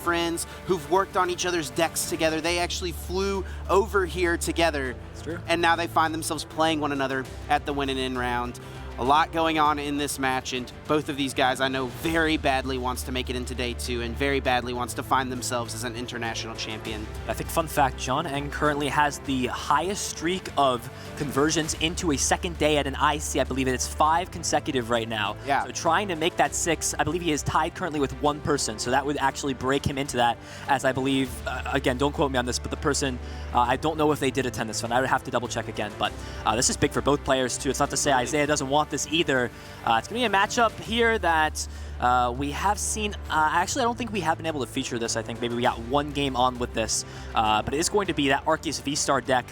friends who've worked on each other's decks together. They actually flew over here together. It's true. And now they find themselves playing one another at the win and in round. A lot going on in this match, and both of these guys I know very badly wants to make it into day 2 and very badly wants to find themselves as an international champion. I think, fun fact, John Eng currently has the highest streak of conversions into a second day at an IC. I believe it's 5 consecutive right now. Yeah. So trying to make that 6, I believe he is tied currently with 1 person, so that would actually break him into that, as I believe, again, don't quote me on this, but the person, I don't know if they did attend this one. I would have to double check again, but this is big for both players too. It's not to say Isaiah doesn't want this either. It's going to be a matchup here that we have seen. Actually, I don't think we have been able to feature this. I think maybe we got 1 game on with this, but it is going to be that Arceus V-Star deck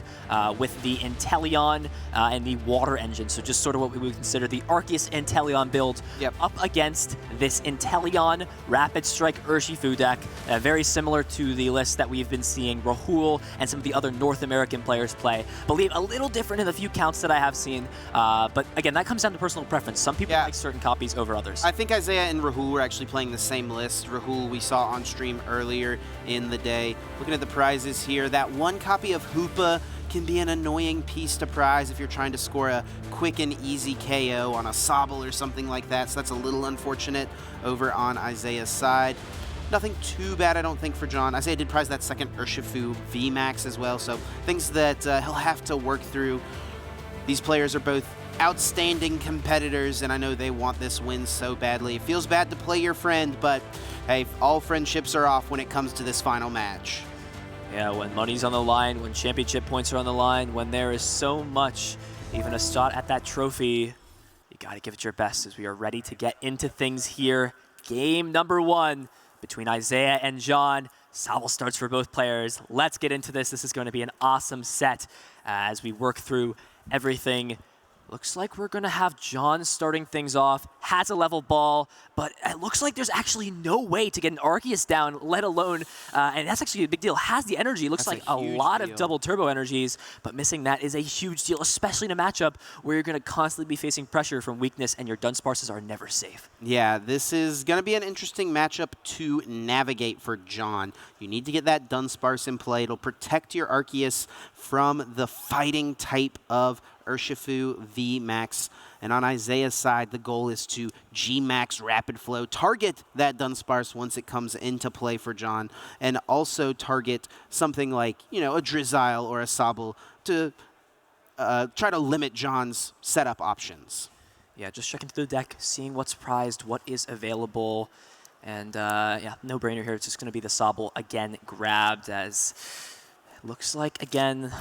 with the Inteleon and the Water Engine. So just sort of what we would consider the Arceus Inteleon build up against this Inteleon Rapid Strike Urshifu deck, very similar to the list that we've been seeing Rahul and some of the other North American players play. Believe a little different in the few counts that I have seen, but again, that comes down to personal preference. Some people like certain copies over others. I think Isaiah and Rahul were actually playing the same list. Rahul we saw on stream earlier in the day. Looking at the prizes here, that 1 copy of Hoopa can be an annoying piece to prize if you're trying to score a quick and easy KO on a Sobble or something like that, so that's a little unfortunate over on Isaiah's side. Nothing too bad, I don't think, for John. Isaiah did prize that second Urshifu VMAX as well, so things that he'll have to work through. These players are both outstanding competitors, and I know they want this win so badly. It feels bad to play your friend, but hey, all friendships are off when it comes to this final match. Yeah, when money's on the line, when championship points are on the line, when there is so much, even a shot at that trophy, you gotta give it your best as we are ready to get into things here. Game number 1 between Isaiah and John. Sobble starts for both players. Let's get into this. This is going to be an awesome set as we work through everything. Looks like we're going to have John starting things off, has a level ball, but it looks like there's actually no way to get an Arceus down, let alone, and that's actually a big deal, has the energy. Looks like a lot of double turbo energies, but missing that is a huge deal, especially in a matchup where you're going to constantly be facing pressure from weakness and your Dunsparces are never safe. Yeah, this is going to be an interesting matchup to navigate for John. You need to get that Dunsparce in play. It'll protect your Arceus from the fighting type of Urshifu VMAX. And on Isaiah's side, the goal is to G-Max Rapid Flow, target that Dunsparce once it comes into play for John, and also target something like, you know, a Drizzile or a Sobble to try to limit John's setup options. Yeah, just checking through the deck, seeing what's prized, what is available, and yeah, no brainer here. It's just going to be the Sobble again grabbed, as it looks like again,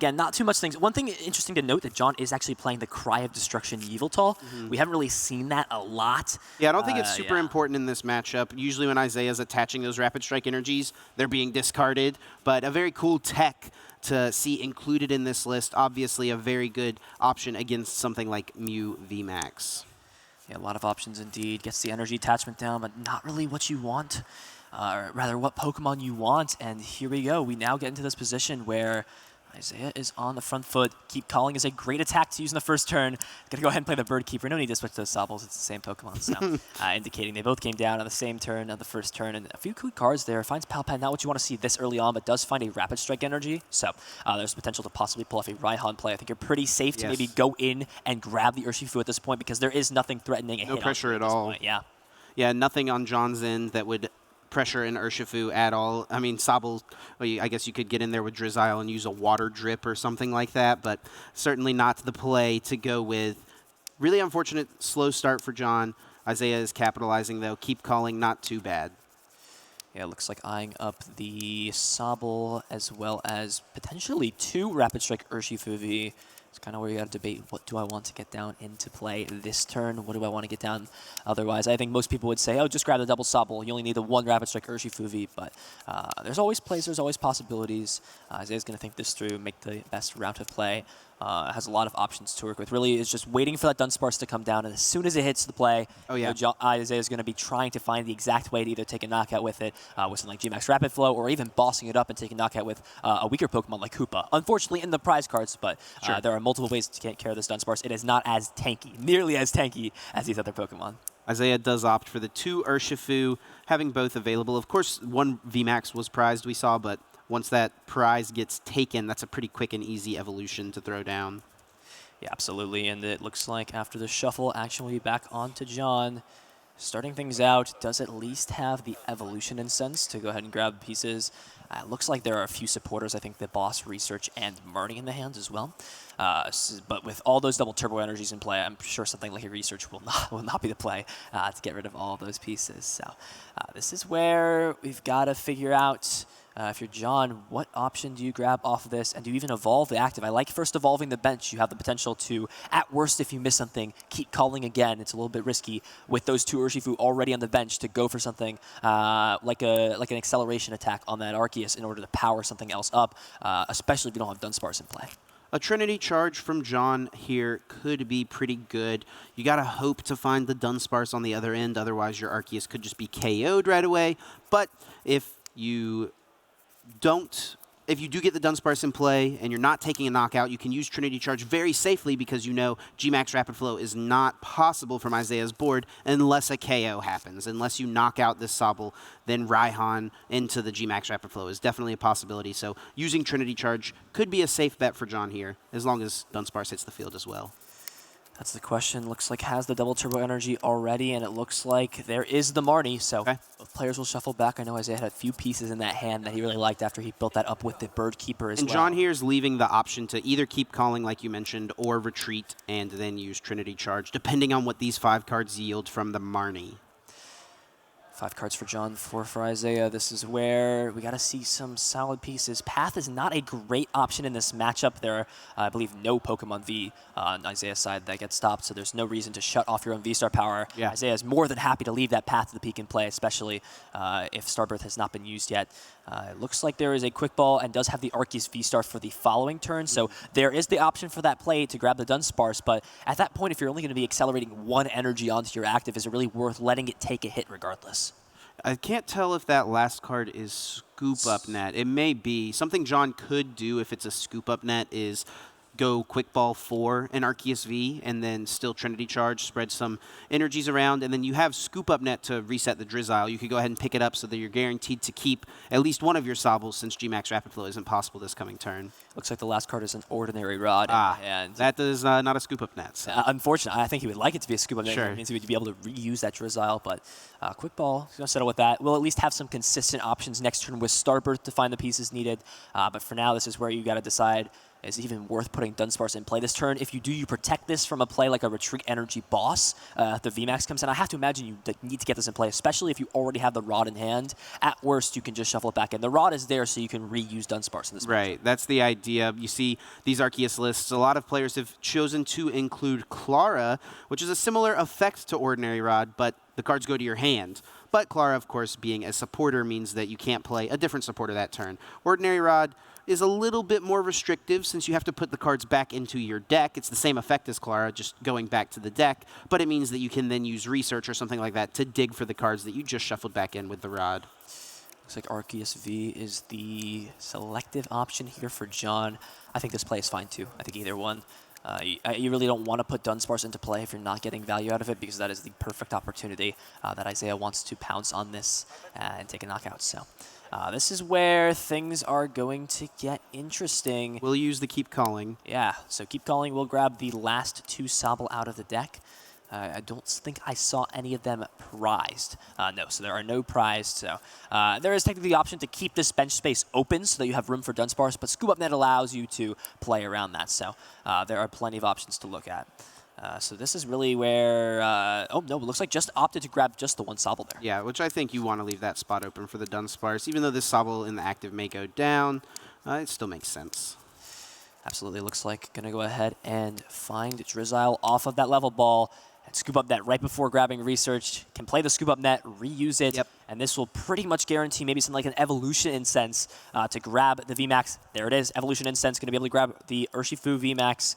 not too much things. One thing interesting to note that John is actually playing the Cry of Destruction Yveltal. We haven't really seen that a lot. Yeah, I don't think it's super important in this matchup. Usually when Isaiah's attaching those Rapid Strike energies, they're being discarded, but a very cool tech to see included in this list. Obviously a very good option against something like Mew VMAX. Yeah, a lot of options indeed. Gets the energy attachment down, but not really what you want. Or rather, what Pokemon you want. And here we go. We now get into this position where Isaiah is on the front foot. Keep Calling is a great attack to use in the first turn. Gonna go ahead and play the Bird Keeper. No need to switch those Sobbles. It's the same Pokemon. So indicating they both came down on the same turn, on the first turn. And a few quick cards there. Finds Palpad, not what you want to see this early on, but does find a Rapid Strike energy. So there's potential to possibly pull off a Raihan play. I think you're pretty safe to maybe go in and grab the Urshifu at this point because there is nothing threatening a hit. No pressure at all. Yeah. Yeah, nothing on John's end that would pressure in Urshifu at all. I mean, Sobble, well, I guess you could get in there with Drizzile and use a Water Drip or something like that, but certainly not the play to go with. Really unfortunate slow start for John. Isaiah is capitalizing, though. Keep Calling, not too bad. Yeah, it looks like eyeing up the Sobble as well as potentially 2 Rapid Strike Urshifu V. It's kind of where you got to debate, what do I want to get down into play this turn? What do I want to get down otherwise? I think most people would say, oh, just grab the double Sobble. You only need the 1 Rapid Strike Urshifu V, but there's always plays, there's always possibilities. Isaiah's going to think this through, make the best route of play. Has a lot of options to work with. Really is just waiting for that Dunsparce to come down, and as soon as it hits the play, Isaiah's going to be trying to find the exact way to either take a knockout with it, with something like G-Max Rapid Flow, or even bossing it up and taking a knockout with a weaker Pokemon like Hoopa. Unfortunately, in the prize cards, but there are multiple ways to take care of this Dunsparce. It is not as tanky, nearly as tanky as these other Pokemon. Isaiah does opt for the 2 Urshifu, having both available. Of course, 1 VMAX was prized, we saw, but once that prize gets taken, that's a pretty quick and easy evolution to throw down. Yeah, absolutely. And it looks like after the shuffle, action will be back on to John. Starting things out, does at least have the evolution incense to go ahead and grab pieces. It looks like there are a few supporters, I think the boss, research, and Marnie in the hands as well. But with all those double turbo energies in play, I'm sure something like a research will not be the play to get rid of all of those pieces. So this is where we've got to figure out, if you're John, what option do you grab off of this, and do you even evolve the active? I like first evolving the bench. You have the potential to, at worst, if you miss something, keep calling again. It's a little bit risky with those 2 Urshifu already on the bench to go for something like an acceleration attack on that Arceus in order to power something else up, especially if you don't have Dunsparce in play. A Trinity Charge from John here could be pretty good. You got to hope to find the Dunsparce on the other end, otherwise your Arceus could just be KO'd right away. But if you do get the Dunsparce in play and you're not taking a knockout, you can use Trinity Charge very safely because you know G-Max Rapid Flow is not possible from Isaiah's board unless a KO happens. Unless you knock out this Sobble, then Raihan into the G-Max Rapid Flow is definitely a possibility. So using Trinity Charge could be a safe bet for John here, as long as Dunsparce hits the field as well. That's the question. Looks like has the double turbo energy already, and it looks like there is the Marnie. So both players will shuffle back. I know Isaiah had a few pieces in that hand that he really liked after he built that up with the Bird Keeper as well. And John here is leaving the option to either keep calling, like you mentioned, or retreat and then use Trinity Charge, depending on what these 5 cards yield from the Marnie. 5 cards for John, 4 for Isaiah. This is where we got to see some solid pieces. Path is not a great option in this matchup. There are, I believe, no Pokemon V on Isaiah's side that gets stopped, so there's no reason to shut off your own V-Star power. Yeah. Isaiah is more than happy to leave that Path to the Peak in play, especially if Starbirth has not been used yet. It looks like there is a Quick Ball and does have the Arceus V-Star for the following turn, so there is the option for that play to grab the Dunsparce, but at that point, if you're only going to be accelerating 1 energy onto your active, is it really worth letting it take a hit regardless? I can't tell if that last card is Scoop Up Net. It may be. Something John could do if it's a Scoop Up Net is go Quick Ball for an Arceus V and then still Trinity Charge, spread some energies around, and then you have Scoop Up Net to reset the Drizzile. You could go ahead and pick it up so that you're guaranteed to keep at least one of your Sobbles since G-Max Rapid Flow isn't possible this coming turn. Looks like the last card is an Ordinary Rod. And that is not a Scoop Up Net. So. Unfortunately, I think he would like it to be a Scoop Up Net. Sure. It means he would be able to reuse that Drizzile, but Quick Ball, he's going to settle with that. We'll at least have some consistent options next turn with Starbirth to find the pieces needed, but for now, this is where you got to decide, is it even worth putting Dunsparce in play this turn? If you do, you protect this from a play like a Retreat Energy Boss. The VMAX comes in. I have to imagine you need to get this in play, especially if you already have the Rod in hand. At worst, you can just shuffle it back in. The Rod is there so you can reuse Dunsparce in this Right, that's the idea. You see these Arceus lists, a lot of players have chosen to include Clara, which is a similar effect to Ordinary Rod, but the cards go to your hand. But Clara, of course, being a supporter means that you can't play a different supporter that turn. Ordinary Rod is a little bit more restrictive since you have to put the cards back into your deck. It's the same effect as Clara, just going back to the deck, but it means that you can then use Research or something like that to dig for the cards that you just shuffled back in with the Rod. Looks like Arceus V is the selective option here for John. I think this play is fine too. I think either one. You really don't want to put Dunsparce into play if you're not getting value out of it, because that is the perfect opportunity that Isaiah wants to pounce on this and take a knockout. So this is where things are going to get interesting. We'll use the Keep Calling. Yeah, so Keep Calling will grab the last 2 Sobble out of the deck. I don't think I saw any of them prized. No, so there are no prized. So there is technically the option to keep this bench space open so that you have room for Dunsparce, but Scoop Up Net allows you to play around that. So there are plenty of options to look at. So this is really where, oh no, it looks like just opted to grab just the 1 Sobble there. Yeah, which I think you want to leave that spot open for the Dunsparce. Even though this Sobble in the active may go down, it still makes sense. Absolutely, looks like going to go ahead and find Drizzile off of that level ball and Scoop Up Net right before grabbing Research. Can play the Scoop Up Net, reuse it, and this will pretty much guarantee maybe something like an Evolution Incense to grab the VMAX. There it is, Evolution Incense, going to be able to grab the Urshifu VMAX.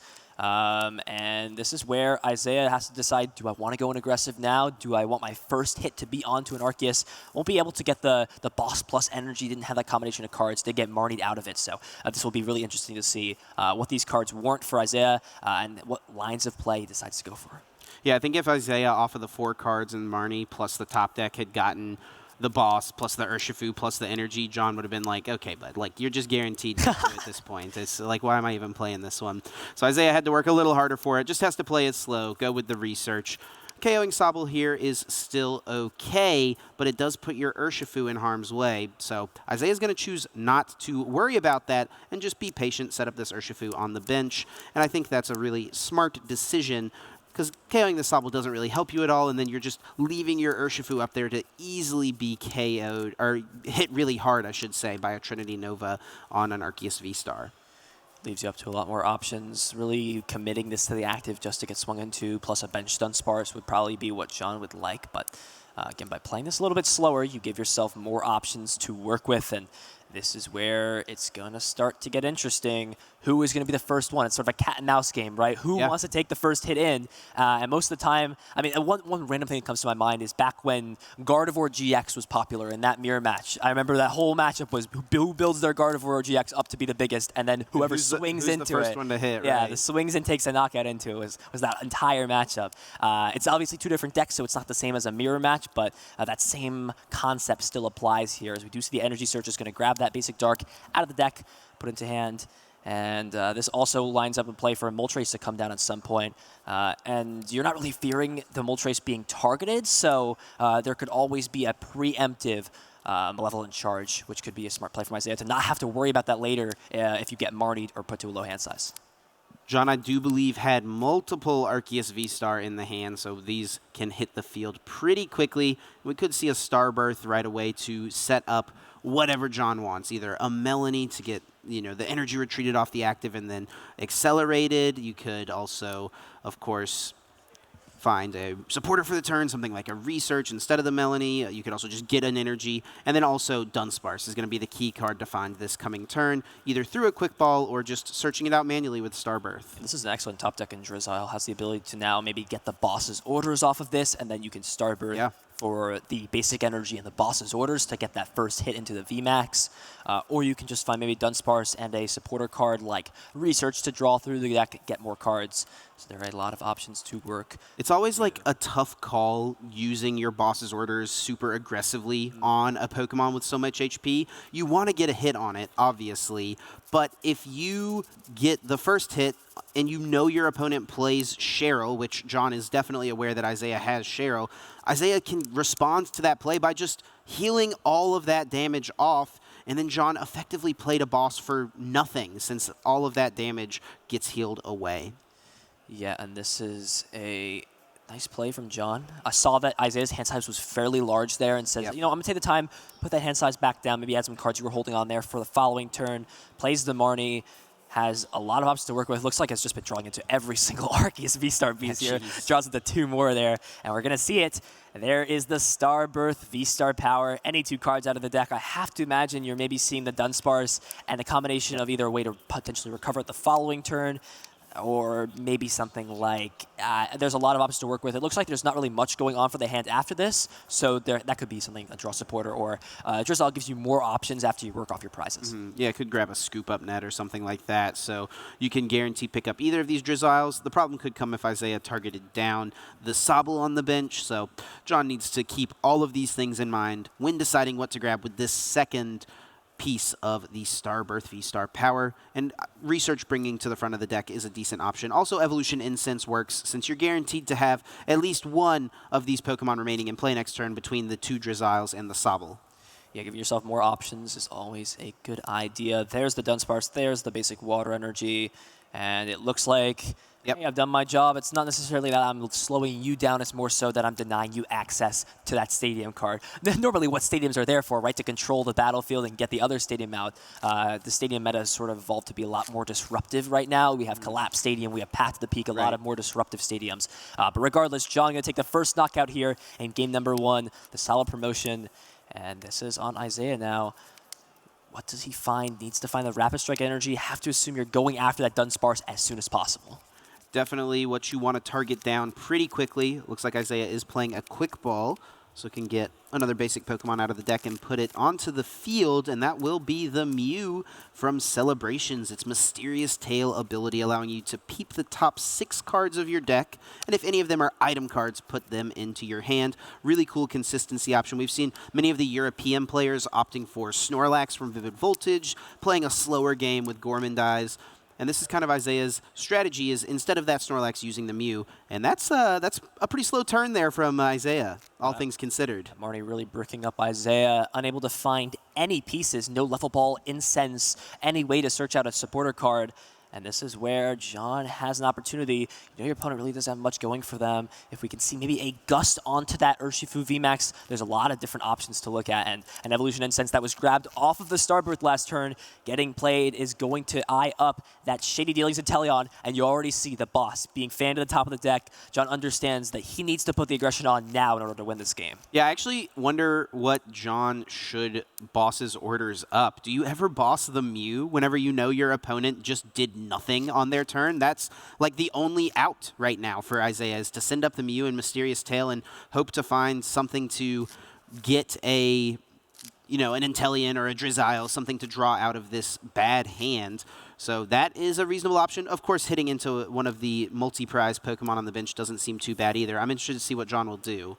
And this is where Isaiah has to decide, do I want to go in aggressive now? Do I want my first hit to be onto an Arceus? Won't be able to get the Boss plus energy, didn't have that combination of cards. They get Marnied out of it, so this will be really interesting to see what these cards warrant for Isaiah and what lines of play he decides to go for. Yeah, I think if Isaiah off of the 4 cards and Marnie plus the top deck had gotten the boss plus the Urshifu plus the energy, John would have been like, okay, bud, like you're just guaranteed to do at this point. It's like, why am I even playing this one? So Isaiah had to work a little harder for it. Just has to play it slow, go with the research. KOing Sobble here is still okay, but it does put your Urshifu in harm's way. So Isaiah's going to choose not to worry about that and just be patient, set up this Urshifu on the bench. And I think that's a really smart decision because KOing the Sobble doesn't really help you at all, and then you're just leaving your Urshifu up there to easily be KO'd, or hit really hard, I should say, by a Trinity Nova on an Arceus V-Star. Leaves you up to a lot more options. Really committing this to the active just to get swung into, plus a bench Dunsparce would probably be what John would like. But again, by playing this a little bit slower, you give yourself more options to work with. And this is where it's going to start to get interesting. Who is going to be the first one? It's sort of a cat and mouse game, right? Who wants to take the first hit in? And most of the time, I mean, one random thing that comes to my mind is back when Gardevoir GX was popular in that mirror match. I remember that whole matchup was who builds their Gardevoir GX up to be the biggest, and then whoever swings into the first it. one to hit, yeah, right? the swings and takes a knockout into it was that entire matchup. It's obviously 2 different decks, so it's not the same as a mirror match, but that same concept still applies here, as we do see the Energy Search is going to grab that basic Dark out of the deck, put into hand. And this also lines up in play for a Moltres to come down at some point. And you're not really fearing the Moltres being targeted, so there could always be a preemptive Malevolent Charge, which could be a smart play from Isaiah to not have to worry about that later if you get Marnied or put to a low hand size. John, I do believe, had multiple Arceus V-Star in the hand, so these can hit the field pretty quickly. We could see a Starbirth right away to set up whatever John wants, either a Melanie to get the energy retreated off the active and then accelerated. You could also, of course, find a supporter for the turn, something like a Research instead of the Melanie. You could also just get an energy. And then also Dunsparce is going to be the key card to find this coming turn, either through a quick ball or just searching it out manually with Starbirth. This is an excellent top deck, and Drizzile has the ability to now maybe get the boss's orders off of this, and then you can Starbirth for the basic energy and the boss's orders to get that first hit into the VMAX. Or you can just find maybe Dunsparce and a supporter card like Research to draw through the deck, get more cards. So there are a lot of options to work. It's always like a tough call using your boss's orders super aggressively on a Pokemon with so much HP. You want to get a hit on it, obviously, but if you get the first hit and you know your opponent plays Cheryl, which John is definitely aware that Isaiah has Cheryl, Isaiah can respond to that play by just healing all of that damage off, and then John effectively played a boss for nothing since all of that damage gets healed away. Yeah, and this is a nice play from John. I saw that Isaiah's hand size was fairly large there and says, I'm going to take the time, put that hand size back down, maybe add some cards you were holding on there for the following turn, plays the Marnie, has a lot of options to work with. Looks like it's just been drawing into every single Arceus V-Star beast here. Draws into 2 more there, and we're going to see it. There is the Starbirth V-Star power. Any 2 cards out of the deck. I have to imagine you're maybe seeing the Dunsparce and a combination of either a way to potentially recover at the following turn, or maybe something like, there's a lot of options to work with. It looks like there's not really much going on for the hand after this, so that could be something, a draw supporter, or Drizzile gives you more options after you work off your prizes. Yeah, it could grab a scoop up net or something like that, so you can guarantee pick up either of these Drizziles. The problem could come if Isaiah targeted down the Sobble on the bench, so John needs to keep all of these things in mind when deciding what to grab with this second piece of the Starbirth V-Star power, and Research bringing to the front of the deck is a decent option. Also, Evolution Incense works since you're guaranteed to have at least one of these Pokemon remaining in play next turn between the 2 Drizziles and the Sobble. Yeah, giving yourself more options is always a good idea. There's the Dunsparce, there's the basic water energy, and it looks like hey, I've done my job. It's not necessarily that I'm slowing you down, it's more so that I'm denying you access to that stadium card. Normally what stadiums are there for, right, to control the battlefield and get the other stadium out. The stadium meta has sort of evolved to be a lot more disruptive right now. We have Collapse Stadium, we have Path to the Peak, a lot of more disruptive stadiums. But regardless, John going to take the first knockout here in game number 1, the solid promotion. And this is on Isaiah now. What does he find? Needs to find the Rapid Strike energy. Have to assume you're going after that Dunsparce as soon as possible. Definitely what you want to target down pretty quickly. Looks like Isaiah is playing a quick ball So it can get another basic Pokemon out of the deck and put it onto the field, and that will be the Mew from Celebrations. Its Mysterious Tail ability allowing you to peep the top 6 cards of your deck, and if any of them are item cards, put them into your hand. Really cool consistency option. We've seen many of the European players opting for Snorlax from Vivid Voltage, playing a slower game with Gormandize. And this is kind of Isaiah's strategy, is instead of that Snorlax using the Mew. And that's a pretty slow turn there from Isaiah, all things considered. Marty really bricking up Isaiah, unable to find any pieces, no Level Ball, Incense, any way to search out a supporter card. And this is where John has an opportunity. You know your opponent really doesn't have much going for them. If we can see maybe a Gust onto that Urshifu VMAX, there's a lot of different options to look at. And an Evolution Incense that was grabbed off of the Starbirth last turn, getting played, is going to eye up that Shady Dealings Inteleon. And you already see the boss being fanned to the top of the deck. John understands that he needs to put the aggression on now in order to win this game. Yeah, I actually wonder what John should boss his orders up. Do you ever boss the Mew whenever you know your opponent just did nothing on their turn? That's like the only out right now for Isaiah, is to send up the Mew and Mysterious Tail and hope to find something to get a, an Inteleon or a Drizzile, something to draw out of this bad hand. So that is a reasonable option. Of course, hitting into one of the multi-prize Pokemon on the bench doesn't seem too bad either. I'm interested to see what John will do.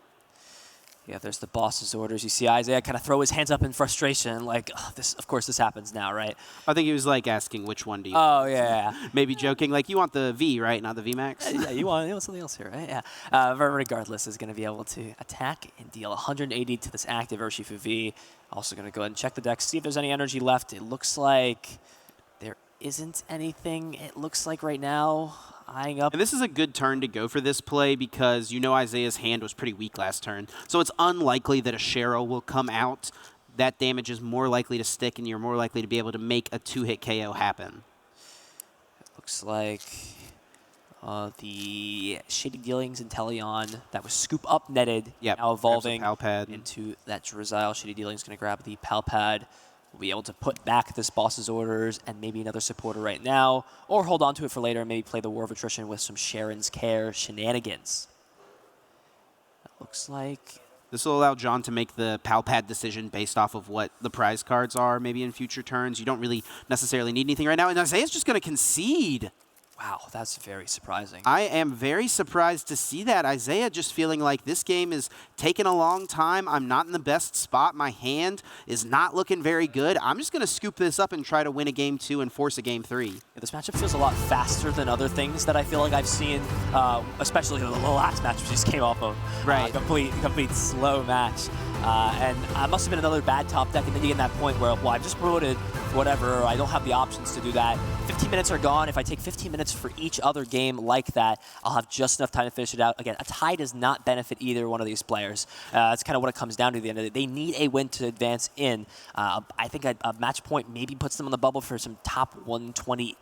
Yeah, there's the boss's orders. You see Isaiah kind of throw his hands up in frustration, like, oh, of course this happens now, right? I think he was like asking which one do you want. Oh, yeah. Maybe joking, like, you want the V, right? Not the VMAX? Yeah, you want something else here, right? Yeah. But regardless, is going to be able to attack and deal 180 to this active Urshifu V. Also going to go ahead and check the deck, see if there's any energy left. It looks like there isn't anything, it looks like right now. Eyeing up. And this is a good turn to go for this play because Isaiah's hand was pretty weak last turn. So it's unlikely that a Cheryl will come out. That damage is more likely to stick, and you're more likely to be able to make a 2-hit KO happen. It looks like the Shady Dealings Inteleon that was scoop up netted, now evolving into that Drizzile. Shady Dealings going to grab the Palpad. We'll be able to put back this boss's orders and maybe another supporter right now, or hold on to it for later and maybe play the War of Attrition with some Sharon's Care shenanigans. That looks like... This will allow John to make the Palpad decision based off of what the prize cards are maybe in future turns. You don't really necessarily need anything right now, and Isaiah's just going to concede. Wow, that's very surprising. I am very surprised to see that. Isaiah just feeling like this game is taking a long time. I'm not in the best spot. My hand is not looking very good. I'm just going to scoop this up and try to win a game 2 and force a game 3. Yeah, this matchup feels a lot faster than other things that I feel like I've seen, especially the last match we just came off of. Right. Complete slow match. And I must have been another bad top deck, and then you get that point where, well, I've just promoted whatever, I don't have the options to do that. 15 minutes are gone. If I take 15 minutes for each other game like that, I'll have just enough time to finish it out. Again, a tie does not benefit either one of these players. That's kind of what it comes down to at the end of it. They need a win to advance in. I think a match point maybe puts them on the bubble for some top 120.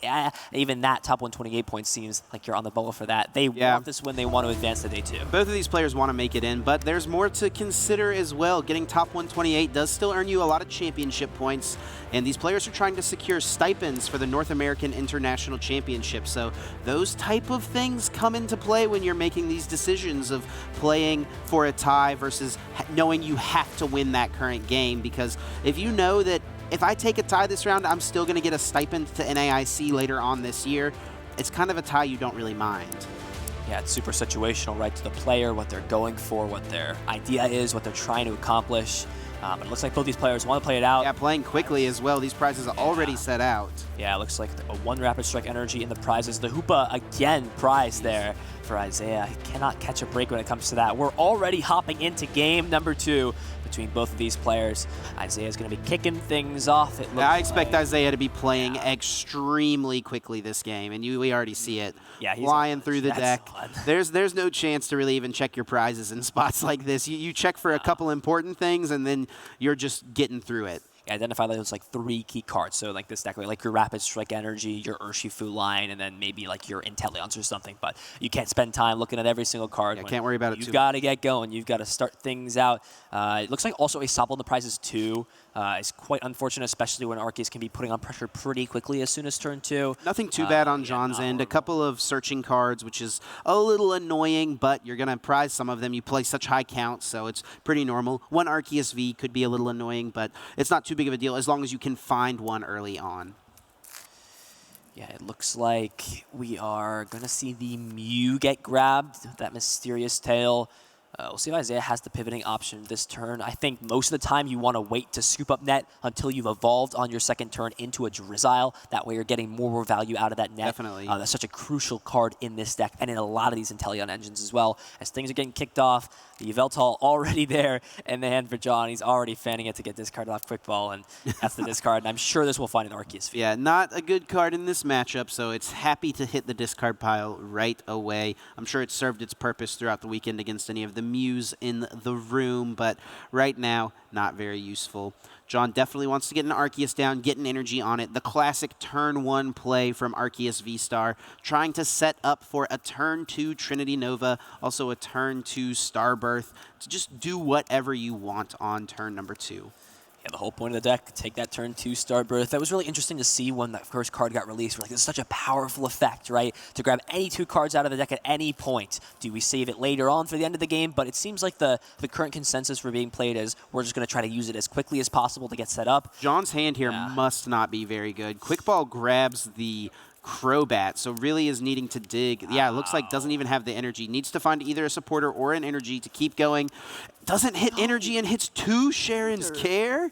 Even that top 128 points seems like you're on the bubble for that. They want this win. They want to advance to day 2. Both of these players want to make it in, but there's more to consider as well. Getting top 128 does still earn you a lot of championship points, and these players are trying to secure stipends for the North American International Championship. So those type of things come into play when you're making these decisions of playing for a tie versus knowing you have to win that current game. Because if you know that if I take a tie this round, I'm still going to get a stipend to NAIC later on this year, it's kind of a tie you don't really mind. Yeah, it's super situational, right, to the player, what they're going for, what their idea is, what they're trying to accomplish. But it looks like both these players want to play it out. Yeah, playing quickly as well. These prizes are already set out. Yeah, it looks like a 1 Rapid Strike energy in the prizes. The Hoopa, again, prize there for Isaiah. He cannot catch a break when it comes to that. We're already hopping into game number 2 between both of these players. Isaiah's going to be kicking things off. I expect Isaiah to be playing extremely quickly this game, and we already see it flying through the deck. There's no chance to really even check your prizes in spots like this. You check for a couple important things, and then you're just getting through it. Identify those like 3 key cards. So like this deck, like your Rapid Strike energy, your Urshifu line, and then maybe like your Inteleons or something. But you can't spend time looking at every single card. Yeah, can't worry about it too much. You've got to get going. You've got to start things out. It looks like also a Sobble in the prizes too. is quite unfortunate, especially when Arceus can be putting on pressure pretty quickly as soon as turn 2. Nothing too bad on John's end. A couple of searching cards, which is a little annoying, but you're going to prize some of them. You play such high counts, so it's pretty normal. One Arceus V could be a little annoying, but it's not too big of a deal as long as you can find one early on. Yeah, it looks like we are going to see the Mew get grabbed, that mysterious tail. We'll see if Isaiah has the pivoting option this turn. I think most of the time you want to wait to scoop up net until you've evolved on your second turn into a Drizzile. That way you're getting more value out of that net. Definitely. That's such a crucial card in this deck and in a lot of these Inteleon engines as well. As things are getting kicked off, the Yveltal already there in the hand for John. He's already fanning it to get discarded off Quick Ball, and that's the discard. And I'm sure this will find an Arceus. Yeah, not a good card in this matchup, so it's happy to hit the discard pile right away. I'm sure it served its purpose throughout the weekend against any of the Mews in the room, but right now, not very useful. John definitely wants to get an Arceus down, get an energy on it. The classic turn 1 play from Arceus V-Star, trying to set up for a turn 2 Trinity Nova, also a turn 2 Starbirth, to just do whatever you want on turn number 2. Yeah, the whole point of the deck, take that turn 2 Starbirth. That was really interesting to see when that first card got released. We're like, this is such a powerful effect, right? To grab any 2 cards out of the deck at any point. Do we save it later on for the end of the game? But it seems like the current consensus for being played is we're just going to try to use it as quickly as possible to get set up. John's hand here must not be very good. Quick Ball grabs the Crobat, so really is needing to dig. Yeah, it looks like doesn't even have the energy. Needs to find either a supporter or an energy to keep going. Doesn't hit energy and hits 2 Sharon's Care.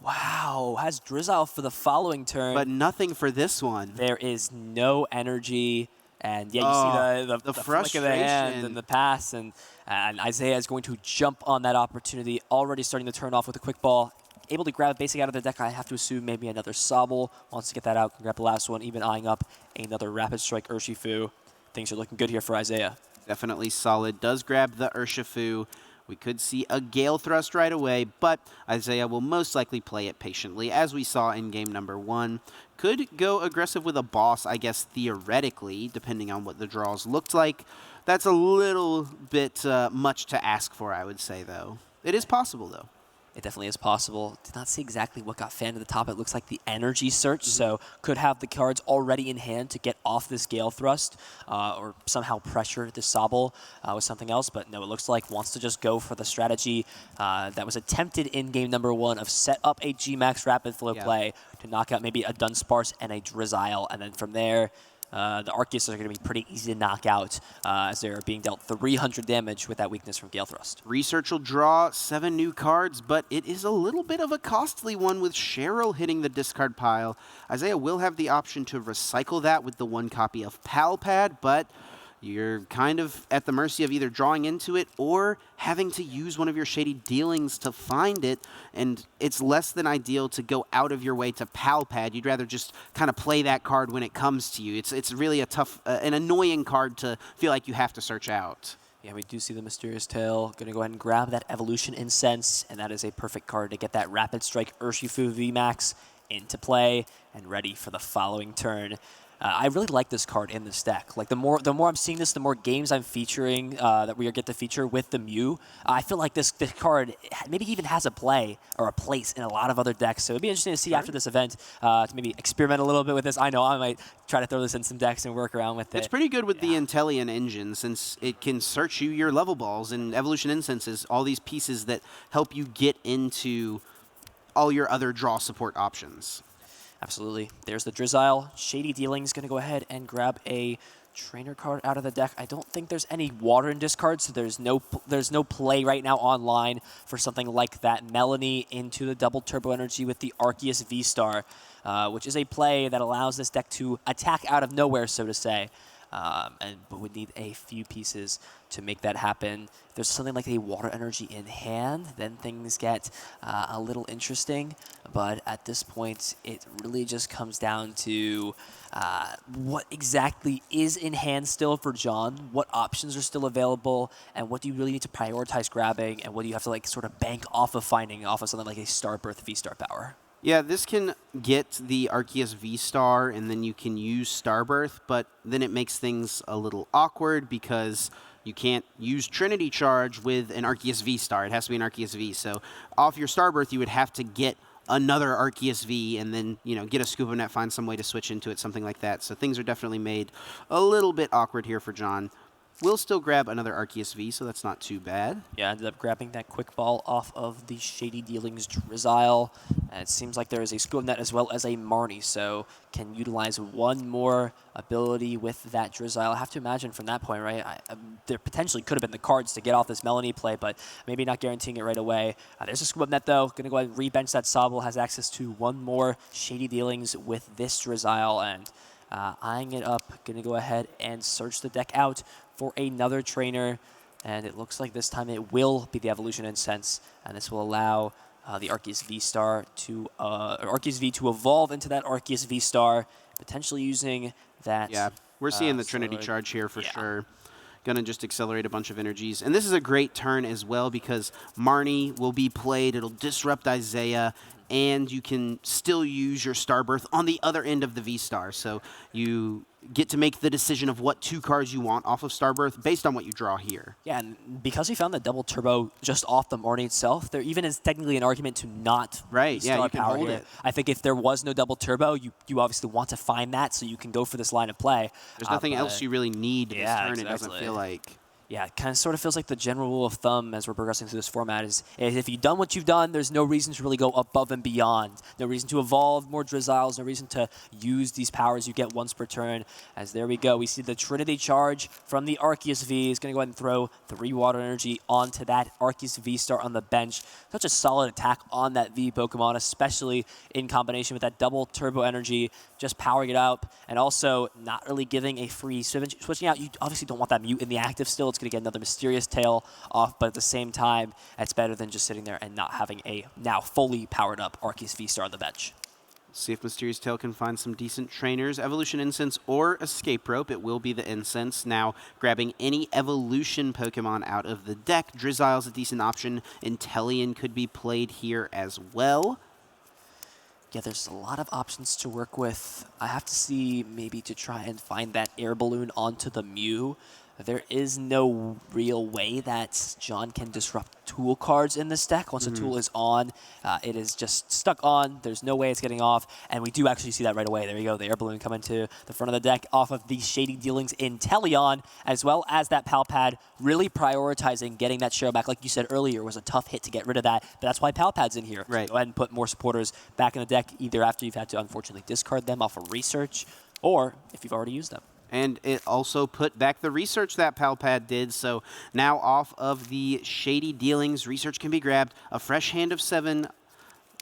Wow, has Drizzile for the following turn. But nothing for this one. There is no energy. And yeah, you see the flick of the hand and the pass. And Isaiah is going to jump on that opportunity, already starting to turn off with a Quick Ball. Able to grab a basic out of the deck. I have to assume maybe another Sobble. Wants to get that out, can grab the last one, even eyeing up another Rapid Strike Urshifu. Things are looking good here for Isaiah. Definitely solid. Does grab the Urshifu. We could see a Gale Thrust right away, but Isaiah will most likely play it patiently, as we saw in game number 1. Could go aggressive with a boss, I guess, theoretically, depending on what the draws looked like. That's a little bit much to ask for, I would say, though. It is possible, though. It definitely is possible. Did not see exactly what got fanned to the top. It looks like the energy search, so could have the cards already in hand to get off this Gale Thrust or somehow pressure the Sobble with something else. But no, it looks like wants to just go for the strategy that was attempted in game number 1 of set up a G-Max Rapid Flow play to knock out maybe a Dunsparce and a Drizzile, and then from there, the Arceus are going to be pretty easy to knock out as they're being dealt 300 damage with that weakness from Gale Thrust. Research will draw 7 new cards, but it is a little bit of a costly one with Cheryl hitting the discard pile. Isaiah will have the option to recycle that with the 1 copy of Palpad, but you're kind of at the mercy of either drawing into it or having to use one of your shady dealings to find it, and it's less than ideal to go out of your way to Palpad. You'd rather just kind of play that card when it comes to you. It's really a tough, an annoying card to feel like you have to search out. Yeah, we do see the Mysterious Tail. Going to go ahead and grab that Evolution Incense, and that is a perfect card to get that Rapid Strike Urshifu VMAX into play and ready for the following turn. I really like this card in this deck. Like the more I'm seeing this, the more games I'm featuring that we get to feature with the Mew. I feel like this card maybe even has a play or a place in a lot of other decks. So it'd be interesting to see after this event to maybe experiment a little bit with this. I know I might try to throw this in some decks and work around with it. It's pretty good with the Inteleon engine since it can search you your level balls, and Evolution Incenses, all these pieces that help you get into all your other draw support options. Absolutely. There's the Drizzile. Shady Dealing's going to go ahead and grab a trainer card out of the deck. I don't think there's any water in discard, so there's no play right now online for something like that. Melanie into the double turbo energy with the Arceus V-Star, which is a play that allows this deck to attack out of nowhere, so to say. But would need a few pieces to make that happen. If there's something like a water energy in hand, then things get a little interesting. But at this point, it really just comes down to what exactly is in hand still for John, what options are still available, and what do you really need to prioritize grabbing, and what do you have to like sort of bank off of finding off of something like a Starbirth V-Star power. Yeah, this can get the Arceus V-Star, and then you can use Starbirth, but then it makes things a little awkward because you can't use Trinity Charge with an Arceus V-Star. It has to be an Arceus V. So off your Starbirth, you would have to get another Arceus V and then, get a Scuba Net, find some way to switch into it, something like that. So things are definitely made a little bit awkward here for John. We'll still grab another Arceus V, so that's not too bad. Yeah, ended up grabbing that quick ball off of the Shady Dealings Drizzile. And it seems like there is a Scuba Net as well as a Marnie, so can utilize one more ability with that Drizzile. I have to imagine from that point, right, there potentially could have been the cards to get off this Melanie play, but maybe not guaranteeing it right away. There's a Scuba Net, though. Going to go ahead and rebench that Sobble. Has access to one more Shady Dealings with this Drizzile, and eyeing it up. Going to go ahead and search the deck out for another trainer, and it looks like this time it will be the Evolution Incense, and this will allow the Arceus V-Star to Arceus V to evolve into that Arceus V-Star, potentially using that. Yeah, we're seeing the Trinity Charge here for sure. Gonna just accelerate a bunch of energies, and this is a great turn as well because Marnie will be played. It'll disrupt Isaiah, and you can still use your Starbirth on the other end of the V-Star. So you get to make the decision of what 2 cards you want off of Starbirth based on what you draw here. Yeah, and because we found the double turbo just off the Marnie itself, there even is technically an argument to not yeah, you can hold it. I think if there was no double turbo, you obviously want to find that so you can go for this line of play. There's nothing else you really need this turn, exactly. It doesn't feel like. Yeah, it kind of sort of feels like the general rule of thumb as we're progressing through this format is if you've done what you've done, there's no reason to really go above and beyond. No reason to evolve more Drizziles, no reason to use these powers you get once per turn. As there we go, we see the Trinity Charge from the Arceus V. He's going to go ahead and throw 3 Water Energy onto that Arceus V-Star on the bench. Such a solid attack on that V Pokemon, especially in combination with that double Turbo Energy, just powering it up, and also not really giving a free switching out. You obviously don't want that Mute in the active still. It's going to get another Mysterious Tail off, but at the same time, it's better than just sitting there and not having a now fully powered up Arceus V-Star on the bench. See if Mysterious Tail can find some decent trainers. Evolution Incense or Escape Rope. It will be the Incense. Now, grabbing any Evolution Pokemon out of the deck. Drizzile's a decent option. Inteleon could be played here as well. Yeah, there's a lot of options to work with. I have to see maybe to try and find that Air Balloon onto the Mew. There is no real way that John can disrupt tool cards in this deck. Once a tool is on, it is just stuck on. There's no way it's getting off, and we do actually see that right away. There you go, the Air Balloon coming to the front of the deck off of the Shady Dealings Inteleon, as well as that Pal Pad, really prioritizing getting that share back. Like you said earlier, it was a tough hit to get rid of that, but that's why Pal Pad's in here. Right. So go ahead and put more supporters back in the deck, either after you've had to unfortunately discard them off of research, or if you've already used them. And it also put back the research that Pal Pad did. So now off of the Shady Dealings, research can be grabbed. A fresh hand of 7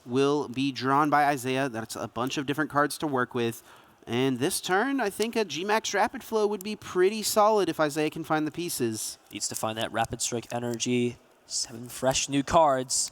will be drawn by Isaiah. That's a bunch of different cards to work with. And this turn, I think a G-Max Rapid Flow would be pretty solid if Isaiah can find the pieces. Needs to find that Rapid Strike energy. 7 fresh new cards.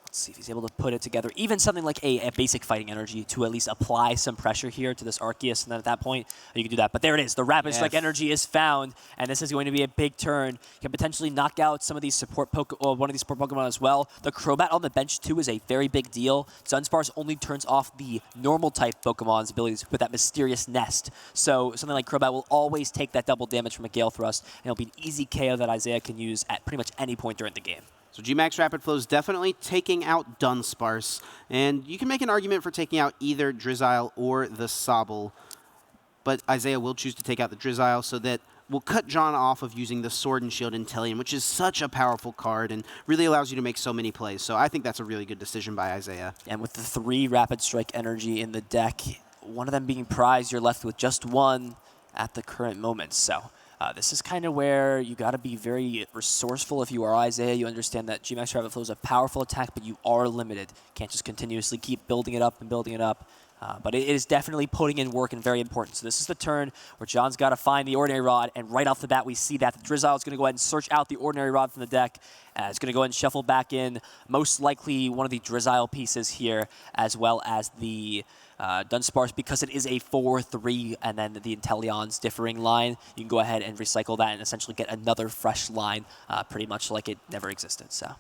Let's see if he's able to put it together. Even something like a basic fighting energy to at least apply some pressure here to this Arceus, and then at that point, you can do that. But there it is. The Rapid Strike energy is found, and this is going to be a big turn. You can potentially knock out some of these support one of these support Pokemon as well. The Crobat on the bench, too, is a very big deal. Dunsparce only turns off the normal type Pokemon's abilities with that Mysterious Nest. So something like Crobat will always take that double damage from a Gale Thrust, and it'll be an easy KO that Isaiah can use at pretty much any point during the game. So G-Max Rapid Flow is definitely taking out Dunsparce, and you can make an argument for taking out either Drizzile or the Sobble, but Isaiah will choose to take out the Drizzile, so that will cut John off of using the Sword and Shield Inteleon, which is such a powerful card and really allows you to make so many plays. So I think that's a really good decision by Isaiah. And with the 3 Rapid Strike energy in the deck, one of them being prized, you're left with just 1 at the current moment. So this is kind of where you got to be very resourceful if you are Isaiah. You understand that G-Max Rapid Flow is a powerful attack, but you are limited. Can't just continuously keep building it up and building it up. But it is definitely putting in work and very important. So this is the turn where John's got to find the Ordinary Rod, and right off the bat we see that the Drizzile is going to go ahead and search out the Ordinary Rod from the deck. It's going to go ahead and shuffle back in most likely one of the Drizzile pieces here, as well as the Dunsparce, because it is a 4-3 and then the Inteleon's differing line. You can go ahead and recycle that and essentially get another fresh line, pretty much like it never existed. So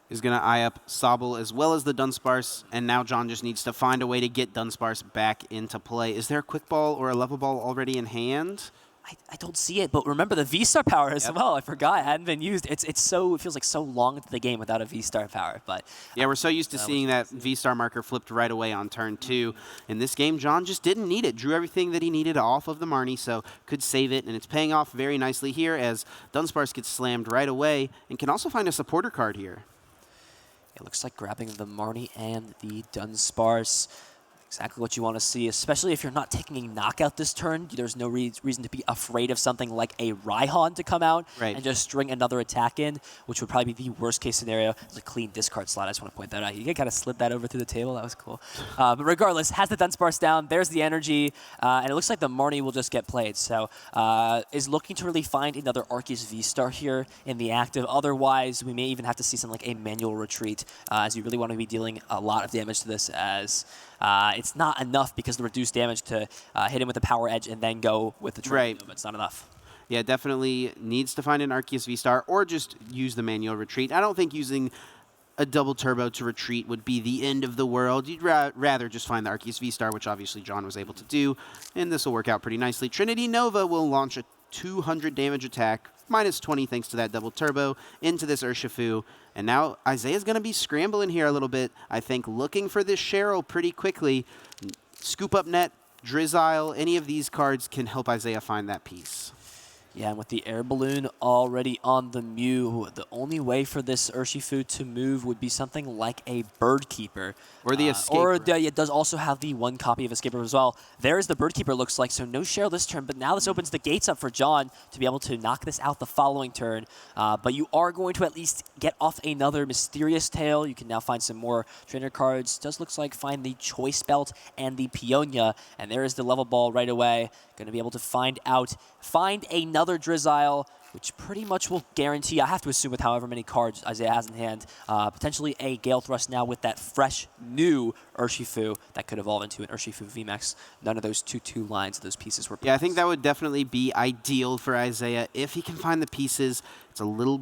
is going to eye up Sobble as well as the Dunsparce, and now John just needs to find a way to get Dunsparce back into play. Is there a Quick Ball or a Level Ball already in hand? I don't see it, but remember the V-Star power as well. I forgot, it hadn't been used. It feels like so long into the game without a V-Star power. But yeah, we're so used to seeing that V-Star marker flipped right away on turn 2. In this game, John just didn't need it. Drew everything that he needed off of the Marnie, so could save it, and it's paying off very nicely here as Dunsparce gets slammed right away and can also find a supporter card here. It looks like grabbing the Marnie and the Dunsparce. Exactly what you want to see, especially if you're not taking a knockout this turn. There's no reason to be afraid of something like a Raihan to come out and just string another attack in, which would probably be the worst case scenario. It's a clean discard slot. I just want to point that out. You kind of slid that over through the table. That was cool. But regardless, has the Dunsparce down. There's the energy, and it looks like the Marnie will just get played. So is looking to really find another Arceus V-Star here in the active. Otherwise, we may even have to see something like a manual retreat, as you really want to be dealing a lot of damage to this, as it's not enough because of the reduced damage to hit him with the power edge and then go with the trade. It's not enough. Yeah, definitely needs to find an Arceus V-Star or just use the manual retreat. I don't think using a double turbo to retreat would be the end of the world. You'd rather just find the Arceus V-Star, which obviously John was able to do, and this will work out pretty nicely. Trinity Nova will launch a 200 damage attack, minus 20 thanks to that double turbo, into this Urshifu. And now Isaiah's going to be scrambling here a little bit, I think, looking for this Cheryl pretty quickly. Scoop Up Net, Drizzile, any of these cards can help Isaiah find that piece. Yeah, and with the air balloon already on the Mew, the only way for this Urshifu to move would be something like a Bird Keeper. Or the Escaper. Or it does also have the one copy of Escaper as well. There's the Bird Keeper, looks like, so no Cheryl this turn, but now this opens the gates up for John to be able to knock this out the following turn. But you are going to at least get off another Mysterious Tail. You can now find some more trainer cards. Does looks like find the Choice Belt and the Peonia, and there is the level ball right away. Going to be able to find another Drizzile, which pretty much will guarantee, I have to assume with however many cards Isaiah has in hand, potentially a Gale Thrust now with that fresh, new Urshifu that could evolve into an Urshifu VMAX. None of those 2/2 lines of those pieces were. Yeah, I think that would definitely be ideal for Isaiah if he can find the pieces. It's a little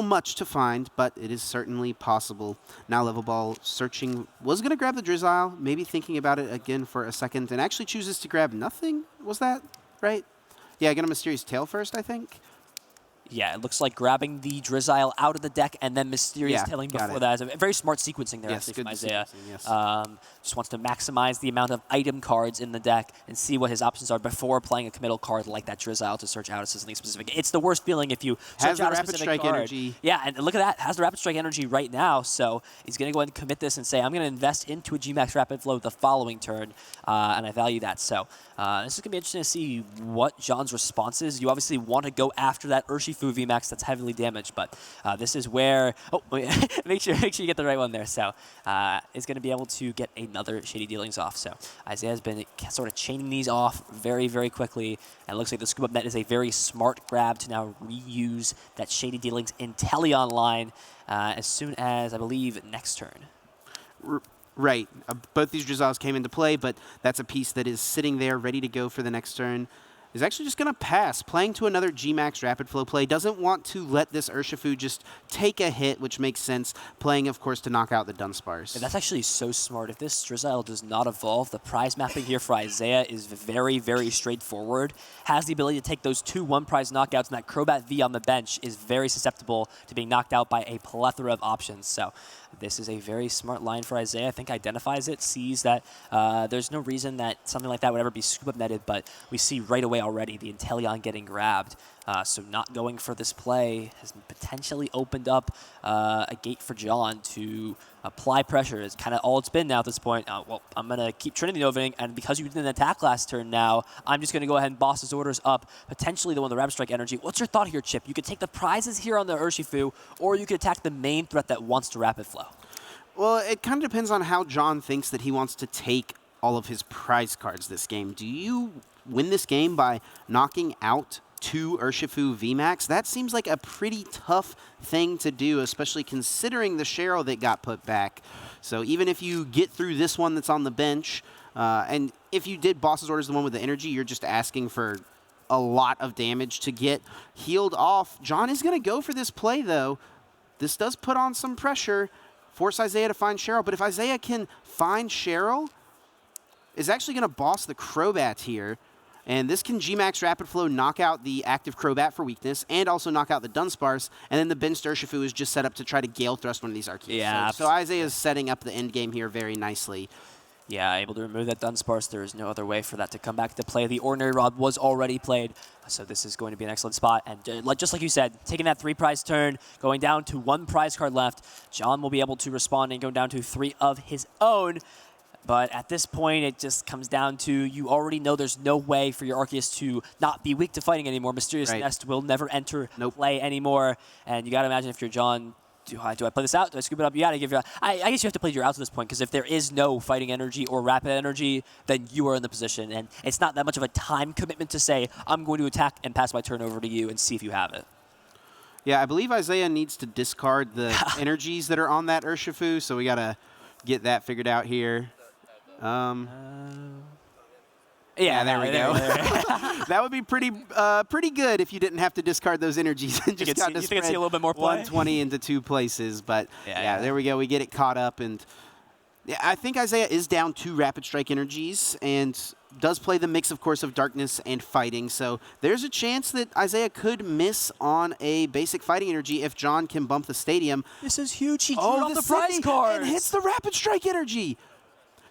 much to find, but it is certainly possible. Now Level Ball searching, was going to grab the Drizzile, maybe thinking about it again for a second, and actually chooses to grab nothing. Was that right? Yeah, get a Mysterious Tail first, I think. Yeah, it looks like grabbing the Drizzile out of the deck and then Mysterious Tailing before that. It's a very smart sequencing there, actually, from Isaiah. Just wants to maximize the amount of item cards in the deck and see what his options are before playing a committal card like that Drizzile to search out a something specific. It's the worst feeling if you search out a specific card. Energy. Yeah, and look at that. Has the Rapid Strike energy right now, so he's going to go ahead and commit this and say, I'm going to invest into a Gmax Rapid Flow the following turn, and I value that. So this is going to be interesting to see what John's response is. You obviously want to go after that Urshifu VMAX that's heavily damaged, but this is where make sure you get the right one there. So is going to be able to get another Shady Dealings off. So Isaiah's been sort of chaining these off very, very quickly, and it looks like the Scoop Up Net is a very smart grab to now reuse that Shady Dealings Inteleon line as soon as, I believe, next turn. Right. Both these Drizziles came into play, but that's a piece that is sitting there ready to go for the next turn. Is actually just going to pass, playing to another Gmax Rapid Flow play. Doesn't want to let this Urshifu just take a hit, which makes sense. Playing, of course, to knock out the Dunsparce. And that's actually so smart. If this Drizzile does not evolve, the prize mapping here for Isaiah is very, very straightforward. Has the ability to take those 2 one-prize knockouts, and that Crobat V on the bench is very susceptible to being knocked out by a plethora of options. So this is a very smart line for Isaiah. I think identifies it, sees that there's no reason that something like that would ever be scoop up netted, but we see right away already the Inteleon getting grabbed. So not going for this play has potentially opened up a gate for John to apply pressure. It's kind of all it's been now at this point. Well, I'm going to keep Trinity Novaing, and because you didn't attack last turn now, I'm just going to go ahead and boss his orders up, potentially the one with the Rapid Strike energy. What's your thought here, Chip? You could take the prizes here on the Urshifu, or you could attack the main threat that wants to Rapid Flow. Well, it kind of depends on how John thinks that he wants to take all of his prize cards this game. Do you win this game by knocking out 2 Urshifu VMAX? That seems like a pretty tough thing to do, especially considering the Cheryl that got put back. So even if you get through this one that's on the bench, and if you did Boss's Orders, the one with the energy, you're just asking for a lot of damage to get healed off. John is going to go for this play, though. This does put on some pressure, force Isaiah to find Cheryl, but if Isaiah can find Cheryl, is actually going to boss the Crobat here. And this can G-Max Rapid Flow knock out the active Crobat for weakness, and also knock out the Dunsparce, and then the Benched Urshifu is just set up to try to Gale Thrust one of these Arceus. Yeah, so Isaiah is setting up the end game here very nicely. Yeah, able to remove that Dunsparce. There is no other way for that to come back to play. The Ordinary Rod was already played, so this is going to be an excellent spot. And just like you said, taking that 3-prize turn, going down to 1 prize card left, John will be able to respond and go down to 3 of his own. But at this point, it just comes down to you already know there's no way for your Arceus to not be weak to fighting anymore. Mysterious Nest will never enter play anymore. And you got to imagine if you're John, do I play this out? Do I scoop it up? You got to give your... I guess you have to play your outs at this point, because if there is no fighting energy or rapid energy, then you are in the position. And it's not that much of a time commitment to say, I'm going to attack and pass my turn over to you and see if you have it. Yeah, I believe Isaiah needs to discard the energies that are on that Urshifu, so we got to get that figured out here. Yeah, there we go. That would be pretty good if you didn't have to discard those energies and just got to spread a little bit more play? 120 into 2 places. But yeah, there we go. We get it caught up, and yeah, I think Isaiah is down 2 Rapid Strike energies and does play the mix, of course, of darkness and fighting. So there's a chance that Isaiah could miss on a basic fighting energy if John can bump the stadium. This is huge. He drew off the prize Sydney, cards and hits the Rapid Strike energy.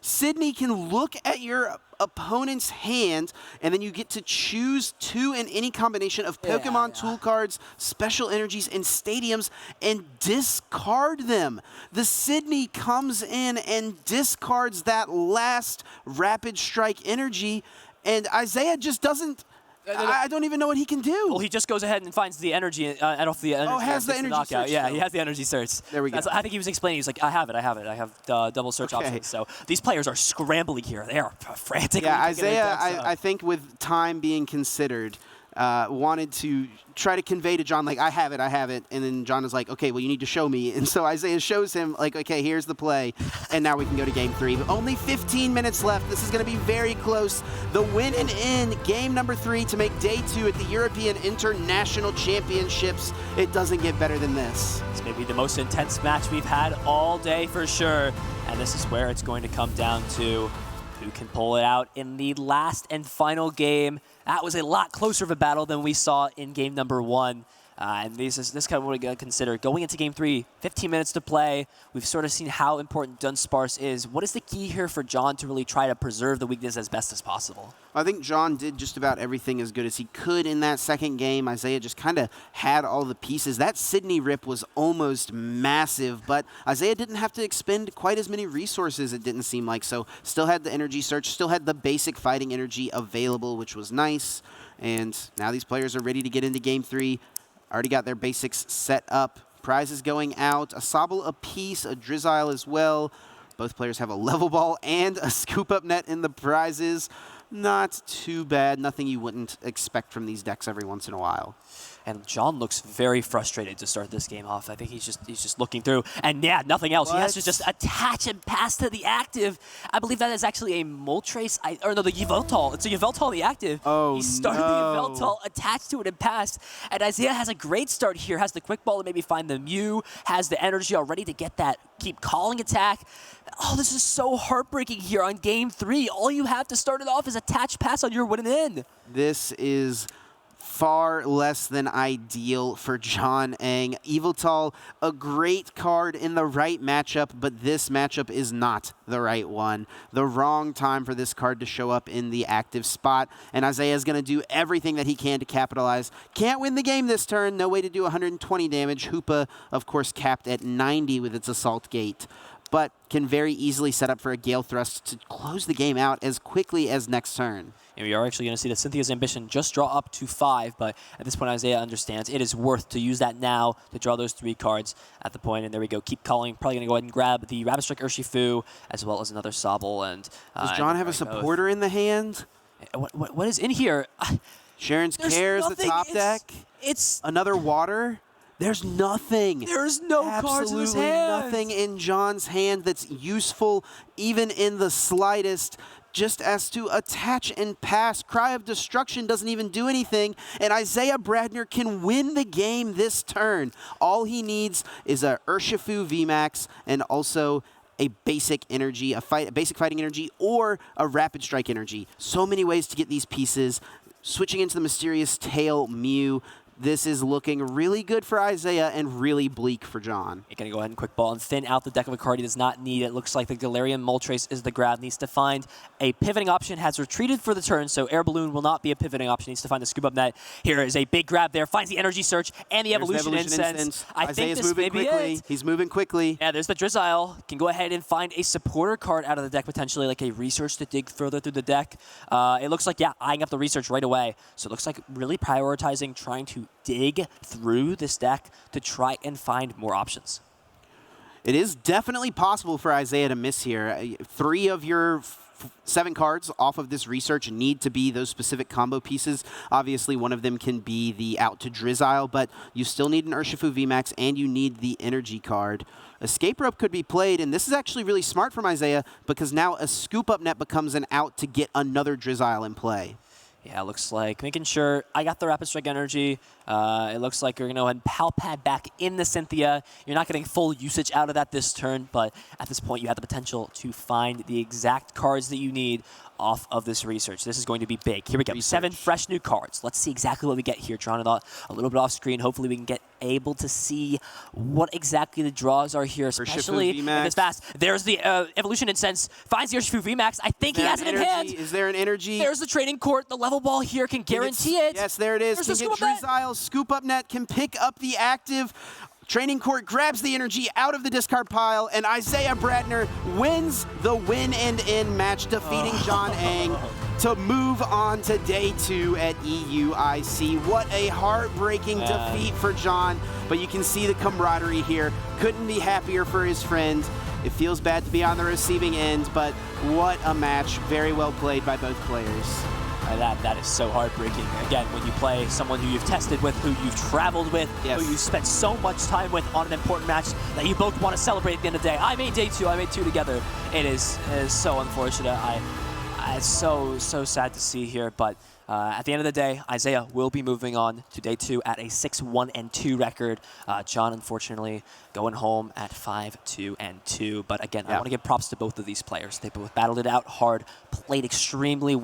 Sydney can look at your opponent's hand, and then you get to choose 2 in any combination of Pokemon tool cards, special energies, and stadiums, and discard them. The Sydney comes in and discards that last Rapid Strike energy, and Isaiah just doesn't... I don't even know what he can do. Well, he just goes ahead and finds the energy, off the energy. Oh, has the energy search. Yeah, he has the energy search. There we go. I think he was explaining. He's like, I have it. I have double search options. So these players are scrambling here. They are frantic. Yeah, Isaiah, I think with time being considered, wanted to try to convey to John, like, I have it. And then John is like, okay, well, you need to show me. And so Isaiah shows him, like, okay, here's the play. And now we can go to game 3. But only 15 minutes left. This is going to be very close. The win and in game number 3 to make day 2 at the European International Championships. It doesn't get better than this. It's maybe the most intense match we've had all day for sure. And this is where it's going to come down to who can pull it out in the last and final game. That was a lot closer of a battle than we saw in game number 1. And this kind of what we got to consider. Going into game 3, 15 minutes to play. We've sort of seen how important Dunsparce is. What is the key here for John to really try to preserve the weakness as best as possible? I think John did just about everything as good as he could in that second game. Isaiah just kind of had all the pieces. That Sydney rip was almost massive, but Isaiah didn't have to expend quite as many resources, it didn't seem like. So still had the energy search, still had the basic fighting energy available, which was nice. And now these players are ready to get into game 3. Already got their basics set up. Prizes going out. A Sobble apiece, a Drizzile as well. Both players have a level ball and a scoop up net in the prizes. Not too bad. Nothing you wouldn't expect from these decks every once in a while. And John looks very frustrated to start this game off. I think he's just looking through. And yeah, nothing else. He has to just attach and pass to the active. I believe that is actually a Moltres. Or no, the Yveltal. It's a Yveltal, the active. Oh, he started the Yveltal, attached to it, and passed. And Isaiah has a great start here. Has the quick ball to maybe find the Mew. Has the energy already to get that keep calling attack. Oh, this is so heartbreaking here on game 3. All you have to start it off is attach pass on your win and in. This is far less than ideal for John Ang. Yveltal, a great card in the right matchup, but this matchup is not the right one. The wrong time for this card to show up in the active spot, and Isaiah is going to do everything that he can to capitalize. Can't win the game this turn. No way to do 120 damage. Hoopa, of course, capped at 90 with its Assault Gate, but can very easily set up for a Gale Thrust to close the game out as quickly as next turn. And we are actually going to see that Cynthia's Ambition just draw up to 5, but at this point Isaiah understands it is worth to use that now to draw those 3 cards at the point. And there we go, keep calling. Probably going to go ahead and grab the Rapid Strike Urshifu as well as another Sobble. And does John have a supporter in the hand? What is in here? Sharon's Cares, the top deck? It's another water? There's nothing. There's no cards in his hand. Nothing in John's hand that's useful, even in the slightest, just as to attach and pass. Cry of Destruction doesn't even do anything, and Isaiah Bradner can win the game this turn. All he needs is a Urshifu VMAX and also a basic energy, a basic fighting energy, or a rapid strike energy. So many ways to get these pieces. Switching into the Mysterious Tail Mew, this is looking really good for Isaiah and really bleak for John. You're going to go ahead and quick ball and thin out the deck of a card he does not need. It looks like the Galarian Moltres is the grab. Needs to find a pivoting option. Has retreated for the turn, so Air Balloon will not be a pivoting option. Needs to find the Scoop Up Net. Here is a big grab there. Finds the Energy Search and the Evolution Incense. I think this may be it. He's moving quickly. Yeah, there's the Drizzile. Can go ahead and find a supporter card out of the deck, potentially, like a Research to dig further through the deck. It looks like, yeah, eyeing up the Research right away. So it looks like really prioritizing trying to dig through this deck to try and find more options. It is definitely possible for Isaiah to miss here. 3 of your 7 cards off of this research need to be those specific combo pieces. Obviously, one of them can be the out to Drizzile, but you still need an Urshifu VMAX and you need the energy card. Escape Rope could be played, and this is actually really smart from Isaiah because now a Scoop Up Net becomes an out to get another Drizzile in play. Yeah, it looks like making sure I got the Rapid Strike energy. It looks like you're going to go ahead and Pal Pad back in the Cynthia. You're not getting full usage out of that this turn, but at this point you have the potential to find the exact cards that you need off of this research. This is going to be big. Here we go. 7 fresh new cards. Let's see exactly what we get here. Drawing it a little bit off screen. Hopefully we can get able to see what exactly the draws are here, especially if it's fast. There's the Evolution Incense. Finds the Urshifu VMAX. I think he has it in hand. Is there an energy? There's the Trading Court. The level ball here can guarantee it. Yes, there it is. There's Can get Drizzile. Scoop Up Net can pick up the active. Training Court grabs the energy out of the discard pile, and Isaiah Bradner wins the win and in match, defeating John Ang to move on to day 2 at EUIC. What a heartbreaking defeat for John, but you can see the camaraderie here. Couldn't be happier for his friend. It feels bad to be on the receiving end, but what a match. Very well played by both players. That is so heartbreaking. Again, when you play someone who you've tested with, who you've traveled with, who you've spent so much time with on an important match that you both want to celebrate at the end of the day. I made day 2. I made 2 together. It is so unfortunate. It's so sad to see here, but at the end of the day, Isaiah will be moving on to day 2 at a 6-1-2 record. John, unfortunately, going home at 5-2-2. But again, I want to give props to both of these players. They both battled it out hard, played extremely well.